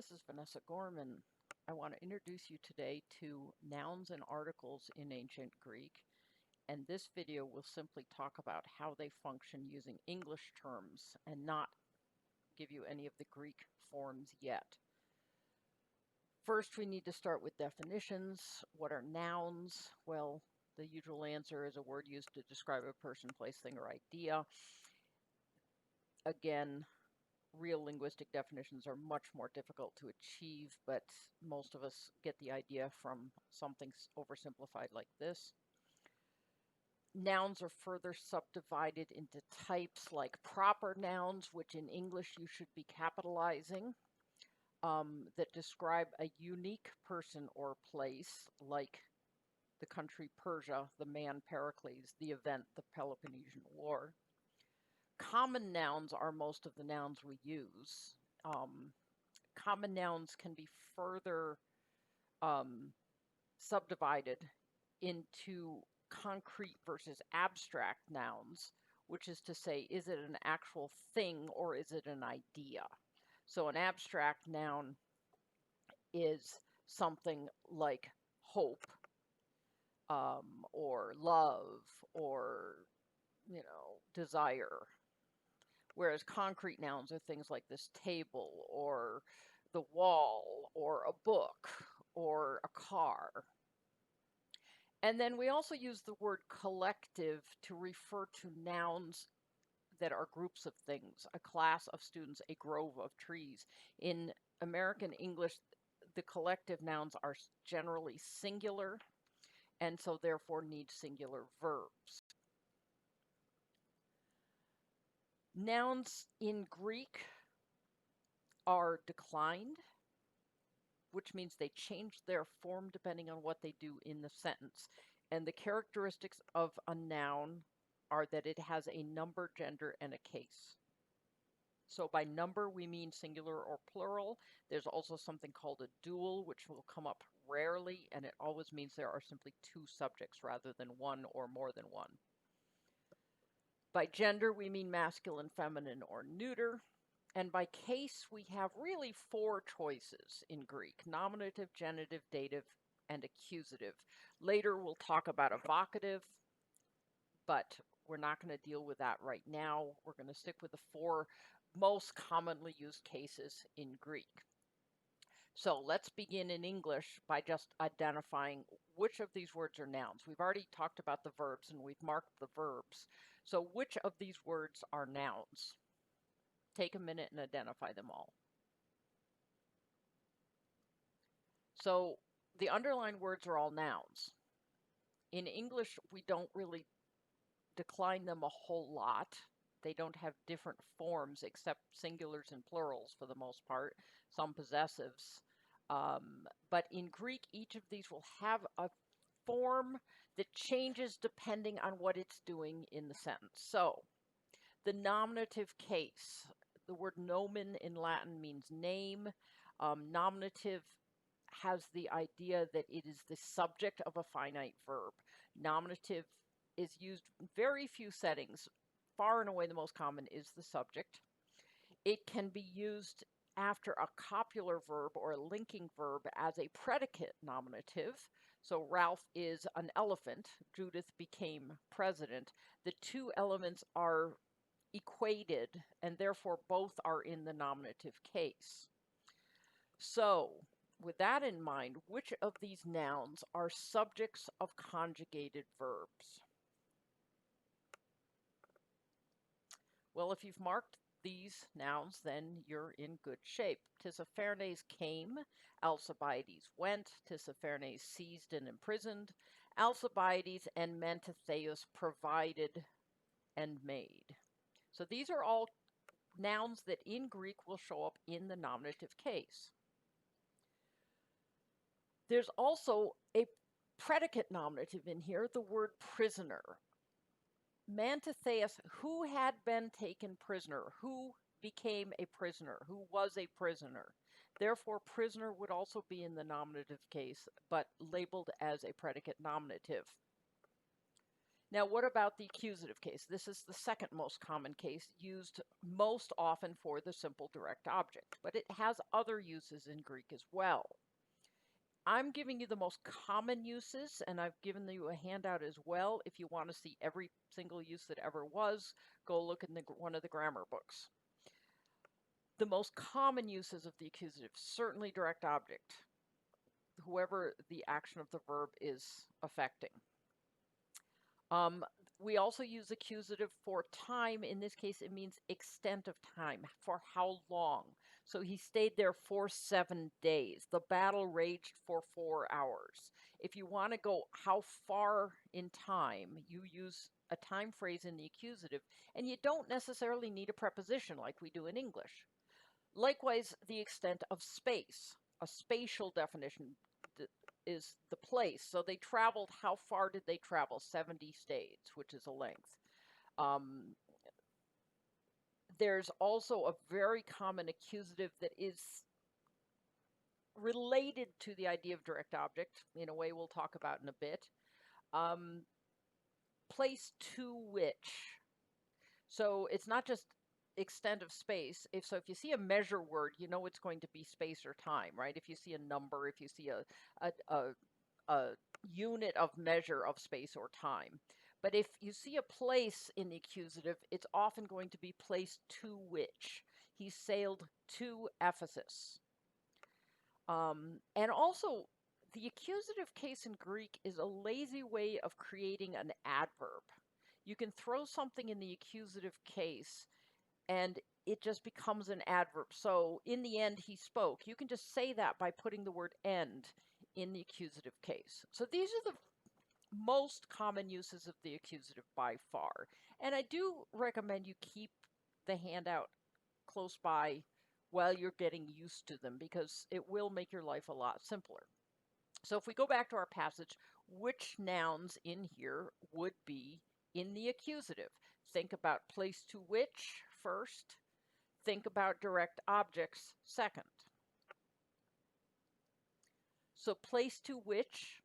This is Vanessa Gorman. I want to introduce you today to nouns and articles in ancient Greek, and this video will simply talk about how they function using English terms and not give you any of the Greek forms yet. First, we need to start with definitions. What are nouns? Well, the usual answer is a word used to describe a person, place, thing, or idea. Again, real linguistic definitions are much more difficult to achieve, but most of us get the idea from something oversimplified like this. Nouns are further subdivided into types like proper nouns, which in English you should be capitalizing, that describe a unique person or place, like the country Persia, the man Pericles, the event, the Peloponnesian War. Common nouns are most of the nouns we use. Common nouns can be further subdivided into concrete versus abstract nouns, which is to say, is it an actual thing or is it an idea? So an abstract noun is something like hope, or love, or, desire. Whereas concrete nouns are things like this table, or the wall, or a book, or a car. And then we also use the word collective to refer to nouns that are groups of things, a class of students, a grove of trees. In American English, the collective nouns are generally singular, and so therefore need singular verbs. Nouns in Greek are declined, which means they change their form depending on what they do in the sentence. And the characteristics of a noun are that it has a number, gender, and a case. So by number, we mean singular or plural. There's also something called a dual, which will come up rarely, and it always means there are simply two subjects rather than one or more than one. By gender, we mean masculine, feminine, or neuter. And by case, we have really four choices in Greek: nominative, genitive, dative, and accusative. Later, we'll talk about evocative, but we're not going to deal with that right now. We're going to stick with the four most commonly used cases in Greek. So let's begin in English by just identifying which of these words are nouns. We've already talked about the verbs and we've marked the verbs. So which of these words are nouns? Take a minute and identify them all. So the underlined words are all nouns. In English, we don't really decline them a whole lot. They don't have different forms except singulars and plurals for the most part, some possessives. But in Greek, each of these will have a form that changes depending on what it's doing in the sentence. So the nominative case, the word nomen in Latin means name. Nominative has the idea that it is the subject of a finite verb. Nominative is used in very few settings. Far and away the most common is the subject. It can be used after a copular verb or a linking verb as a predicate nominative. So Ralph is an elephant, Judith became president. The two elements are equated and therefore both are in the nominative case. So with that in mind, which of these nouns are subjects of conjugated verbs? Well, if you've marked these nouns, then you're in good shape. Tissaphernes came, Alcibiades went, Tissaphernes seized and imprisoned, Alcibiades and Mentetheus provided and made. So these are all nouns that in Greek will show up in the nominative case. There's also a predicate nominative in here, the word prisoner. Mentetheus, who had been taken prisoner, who became a prisoner, who was a prisoner. Therefore, prisoner would also be in the nominative case, but labeled as a predicate nominative. Now, what about the accusative case? This is the second most common case, used most often for the simple direct object, but it has other uses in Greek as well. I'm giving you the most common uses, and I've given you a handout as well. If you want to see every single use that ever was, go look in one of the grammar books. The most common uses of the accusative, certainly direct object, whoever the action of the verb is affecting. We also use accusative for time. In this case, it means extent of time, for how long. So he stayed there for 7 days. The battle raged for 4 hours. If you want to go how far in time, you use a time phrase in the accusative, and you don't necessarily need a preposition like we do in English. Likewise, the extent of space, a spatial definition is the place. So they traveled, how far did they travel? 70 states, which is a length. There's also a very common accusative that is related to the idea of direct object, in a way we'll talk about in a bit. Place to which. So it's not just extent of space. If you see a measure word, you know it's going to be space or time, right? If you see a number, if you see a unit of measure of space or time. But if you see a place in the accusative, it's often going to be place to which. He sailed to Ephesus. And also, the accusative case in Greek is a lazy way of creating an adverb. You can throw something in the accusative case and it just becomes an adverb. So in the end, he spoke. You can just say that by putting the word end in the accusative case. So these are the most common uses of the accusative by far. And I do recommend you keep the handout close by while you're getting used to them, because it will make your life a lot simpler. So if we go back to our passage, which nouns in here would be in the accusative? Think about place to which first. Think about direct objects second. So place to which,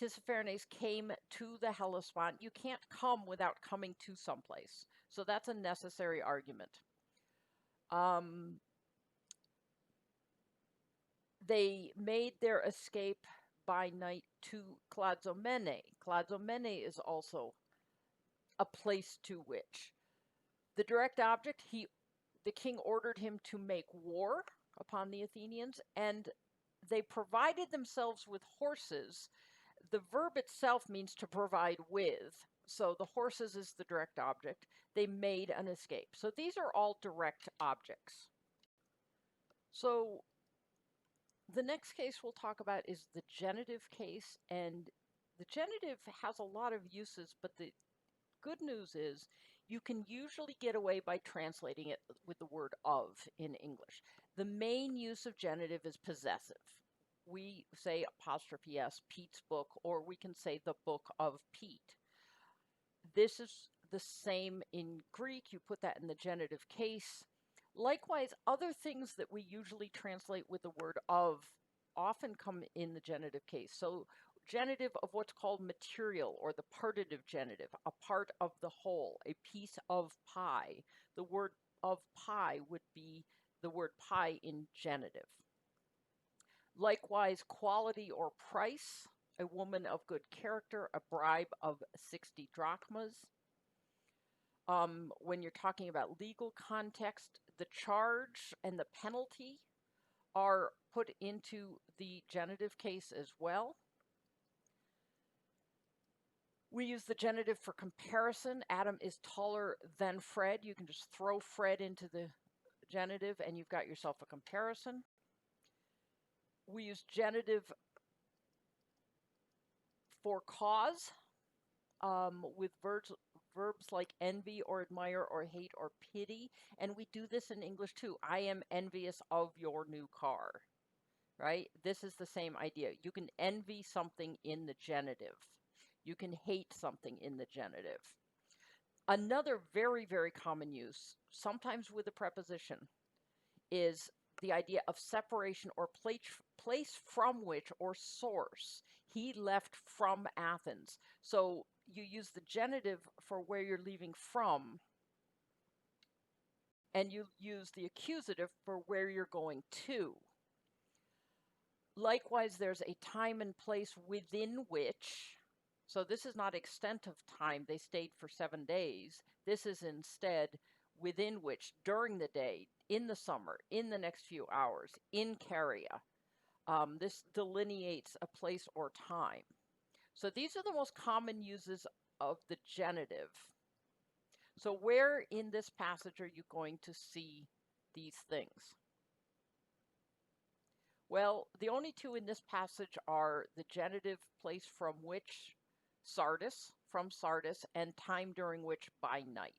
Tissaphernes came to the Hellespont. You can't come without coming to someplace. So that's a necessary argument. They made their escape by night to Clazomene. Clazomene is also a place to which. The direct object, the king ordered him to make war upon the Athenians, and they provided themselves with horses. The verb itself means to provide with, so the horses is the direct object. They made an escape. So these are all direct objects. So the next case we'll talk about is the genitive case, and the genitive has a lot of uses, but the good news is you can usually get away by translating it with the word of in English. The main use of genitive is possessive. We say apostrophe S, Pete's book, or we can say the book of Pete. This is the same in Greek. You put that in the genitive case. Likewise, other things that we usually translate with the word of often come in the genitive case. So genitive of what's called material, or the partitive genitive, a part of the whole, a piece of pie. The word of pie would be the word pie in genitive. Likewise, quality or price, a woman of good character, a bribe of 60 drachmas. When you're talking about legal context, the charge and the penalty are put into the genitive case as well. We use the genitive for comparison. Adam is taller than Fred. You can just throw Fred into the genitive and you've got yourself a comparison. We use genitive for cause with verbs like envy or admire or hate or pity. And we do this in English too. I am envious of your new car, right? This is the same idea. You can envy something in the genitive. You can hate something in the genitive. Another very, very common use, sometimes with a preposition, is the idea of separation or place from which, or source. He left from Athens. So you use the genitive for where you're leaving from, and you use the accusative for where you're going to. Likewise, there's a time and place within which, so this is not extent of time, they stayed for 7 days. This is instead within which, during the day, in the summer, in the next few hours, in Caria. This delineates a place or time. So these are the most common uses of the genitive. So where in this passage are you going to see these things? Well, the only two in this passage are the genitive, place from which, Sardis, from Sardis, and time during which, by night.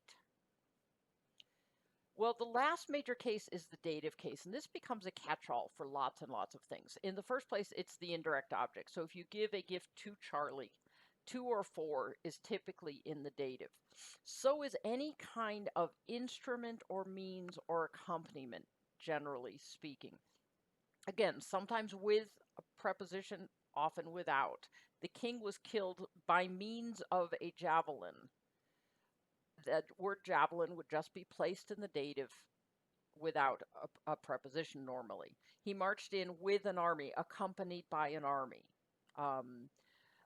Well, the last major case is the dative case, and this becomes a catch-all for lots and lots of things. In the first place, it's the indirect object. So if you give a gift to Charlie, 2 or 4 is typically in the dative. So is any kind of instrument or means or accompaniment, generally speaking. Again, sometimes with a preposition, often without. The king was killed by means of a javelin. That word javelin would just be placed in the dative without a preposition normally. He marched in with an army, accompanied by an army.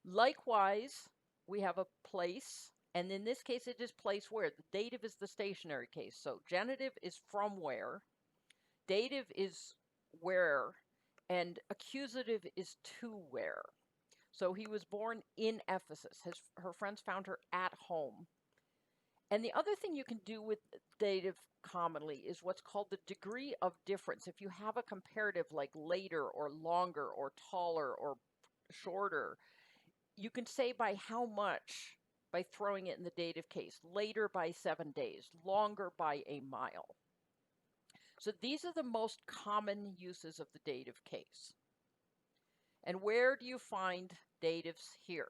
Likewise, we have a place, and in this case it is place where. The dative is the stationary case. So genitive is from where, dative is where, and accusative is to where. So he was born in Ephesus. Her friends found her at home. And the other thing you can do with dative commonly is what's called the degree of difference. If you have a comparative like later or longer or taller or shorter, you can say by how much by throwing it in the dative case. Later by 7 days, longer by a mile. So these are the most common uses of the dative case. And where do you find datives here?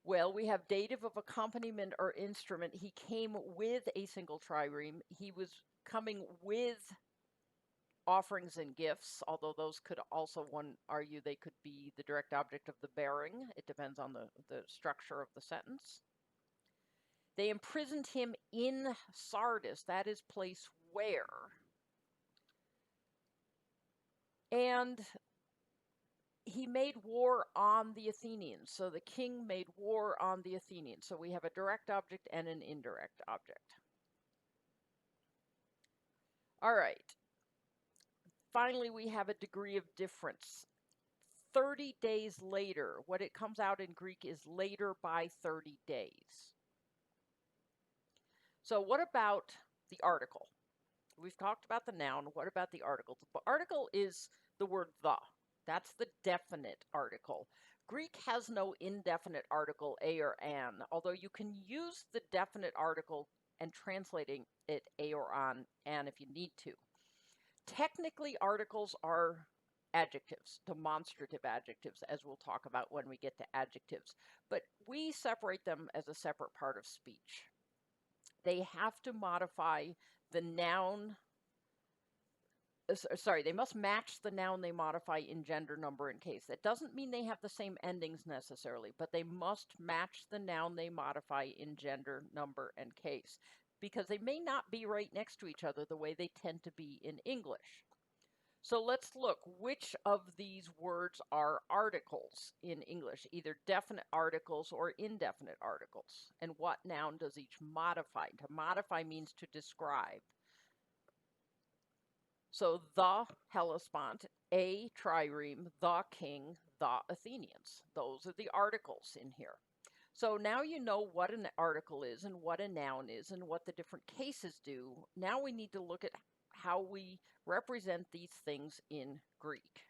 Well, we have dative of accompaniment or instrument. He came with a single trireme. He was coming with offerings and gifts, although those could also, one argue, they could be the direct object of the bearing. It depends on the structure of the sentence. They imprisoned him in Sardis, that is place where. And he made war on the Athenians. So the king made war on the Athenians. So we have a direct object and an indirect object. All right. Finally, we have a degree of difference. 30 days later, what it comes out in Greek is later by 30 days. So what about the article? We've talked about the noun. What about the article? The article is the word the. That's the definite article. Greek has no indefinite article, a or an, although you can use the definite article and translating it a or an if you need to. Technically, articles are adjectives, demonstrative adjectives, as we'll talk about when we get to adjectives, but we separate them as a separate part of speech. They have to modify the noun. Sorry, they must match the noun they modify in gender, number, and case. That doesn't mean they have the same endings necessarily, but they must match the noun they modify in gender, number, and case, because they may not be right next to each other the way they tend to be in English. So let's look which of these words are articles in English, either definite articles or indefinite articles, and what noun does each modify? To modify means to describe. So the Hellespont, a trireme, the king, the Athenians. Those are the articles in here. So now you know what an article is and what a noun is and what the different cases do. Now we need to look at how we represent these things in Greek.